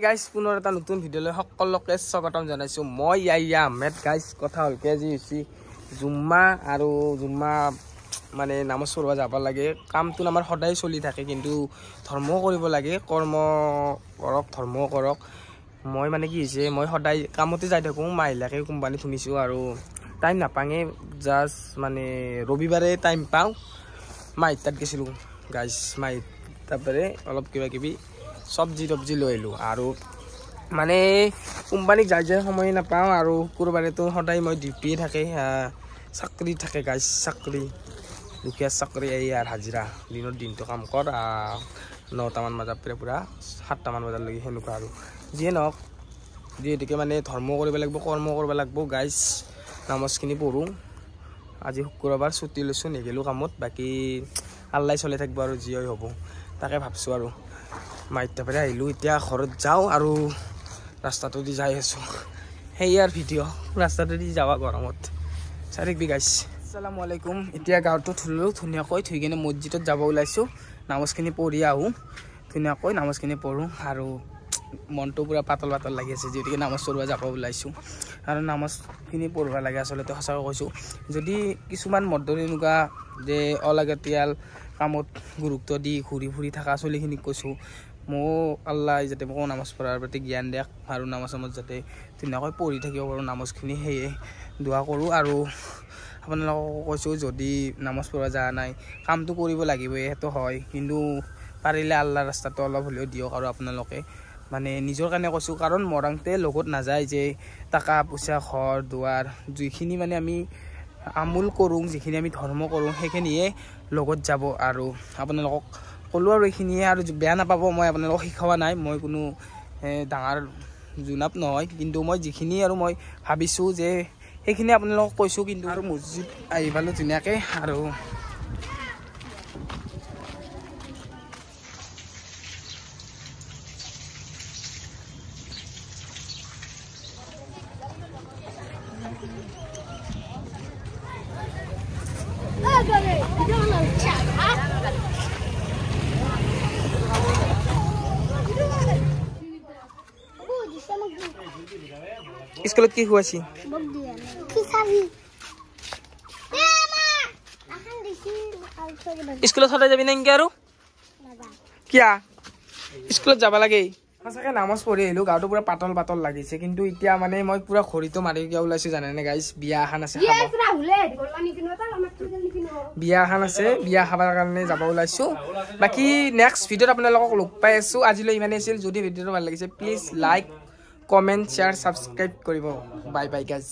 Guys পুনৰ এটা নতুন ভিডিঅ'লৈ সকলোকে স্বাগতম জনাইছোঁ। মই ইয়াইয়া আহমেদ। গাইজ কথা হ'লকে আজি হৈছে জুম্মা আৰু জুম্মা মানে নামাজ পঢ়িব যাব লাগে। কামটো আমাৰ সদায় চলি থাকে, কিন্তু ধৰ্মও কৰিব লাগে। কৰ্ম কৰক, ধৰ্মও কৰক। মই মানে কি হৈছে, মই সদায় কামতে যাই থাকোঁ। মাহিলাকে কোম্পানীত শুনিছোঁ আৰু টাইম নাপাঙে। জাষ্ট মানে ৰবিবাৰে টাইম পাওঁ। মাহিৰ তাত গৈছিলোঁ গাইজ। মাহিৰ তাৰপৰা অলপ কিবা কিবি চব্জি লৈ আহিলোঁ আৰু মানে কোম্পানীত যাই সময় নাপাওঁ। আৰু শুকুৰবাৰেতো সদায় মই ডিউটিয়ে থাকে, চাকৰি থাকে গাইজ। চাকৰি দুখীয়া চাকৰি এই আৰু হাজিৰা দিনটো কাম কৰ 9টামান বজাৰ পৰা পূৰা 7টামান বজালৈকে সেনেকুৱা। আৰু যিয়ে নহওক, যিহেতুকে মানে ধৰ্ম কৰিব লাগিব, কৰ্ম কৰিব লাগিব গাইজ। নামাজখিনি পঢ়োঁ। আজি শুক্ৰবাৰ ছুটি লৈছোঁ, নেগেলোঁ কামত। বাকী আল্লাই চলাই থাকিব আৰু যি হয় হ'ব, তাকে ভাবছোঁ। আৰু মাইৰ পৰা আহিলোঁ, এতিয়া ঘৰত যাওঁ আৰু ৰাস্তাটোদি যাই আছোঁ। সেয়ে আৰু ভিডিঅ' ৰাস্তাটোদি যাৱা গৰমত চাই থাকিবি গাইছ। আসসালামু আলাইকুম। এতিয়া গাঁৱটো ধুলোঁ ধুনীয়াকৈ, ধুই কিনে মছজিদত যাব ওলাইছোঁ। নামাজখিনি পঢ়ি আহোঁ ধুনীয়াকৈ, নামাজখিনি পঢ়োঁ আৰু মনটো পূৰা পাতল লাগি আছে, যিহেতুকে নামাজ পঢ়িব যাব ওলাইছোঁ। আৰু নামাজখিনি পঢ়িব লাগে আচলতে, সঁচাকৈ কৈছোঁ। যদি কিছুমান মৰ্দৰ এনেকুৱা যে অলাগতিয়াল কামত গুৰুত্ব দি ঘূৰি ফুৰি থকা চলিখিনিক কৈছোঁ, মোক আল্লাহ যাতে মোক নামাজ পঢ়াৰ প্ৰতি জ্ঞান দিয়ক আৰু নামাজ যাতে ধুনীয়াকৈ পঢ়ি থাকিব পাৰোঁ নামাজখিনি, সেয়ে দোৱা কৰোঁ। আৰু আপোনালোকক কৈছোঁ, যদি নামাজ পঢ়া যোৱা নাই, কামটো কৰিব লাগিবই, সেইটো হয়, কিন্তু পাৰিলে আল্লাহৰ ৰাস্তাটো অলপ হ'লেও দিয়ক। আৰু আপোনালোকে মানে নিজৰ কাৰণে কৈছোঁ, কাৰণ মৰাংতে লগত নাযায় যে টকা পইচা ঘৰ দুৱাৰ, যিখিনি মানে আমি আমোল কৰোঁ, যিখিনি আমি ধৰ্ম কৰোঁ, সেইখিনিয়ে লগত যাব। আৰু আপোনালোকক ক'লোঁ আৰু এইখিনিয়ে, আৰু বেয়া নাপাব, মই আপোনালোকক শিকোৱা নাই, মই কোনো ডাঙৰ জোনাপ নহয়, কিন্তু মই যিখিনি আৰু মই ভাবিছোঁ যে সেইখিনি আপোনালোকক কৈছোঁ। কিন্তু আৰু মছজিদ আহি পালোঁ ধুনীয়াকৈ। আৰু স্কুলত কি খুৱাইছি? স্কুলত সদায় যাবি নেকি? আৰু কিয়া স্কুলত যাব লাগে? সঁচাকৈ নামাজ পঢ়ি আহিলোঁ, গাটো পূৰা পাতল লাগিছে। কিন্তু এতিয়া মানে মই পূৰা ঘড়ীটো মাৰি কিয় ওলাইছোঁ জানেনে গাইজ? বিয়া এখন আছে, বিয়া খাবৰ কাৰণে যাব ওলাইছোঁ। বাকী নেক্সট ভিডিঅ'ত আপোনালোকক লগ পাই আছোঁ। আজিলৈ ইমানেই আছিল। যদি ভিডিঅ'টো ভাল লাগিছে please like, comment, share, subscribe কৰিব। Bye guys.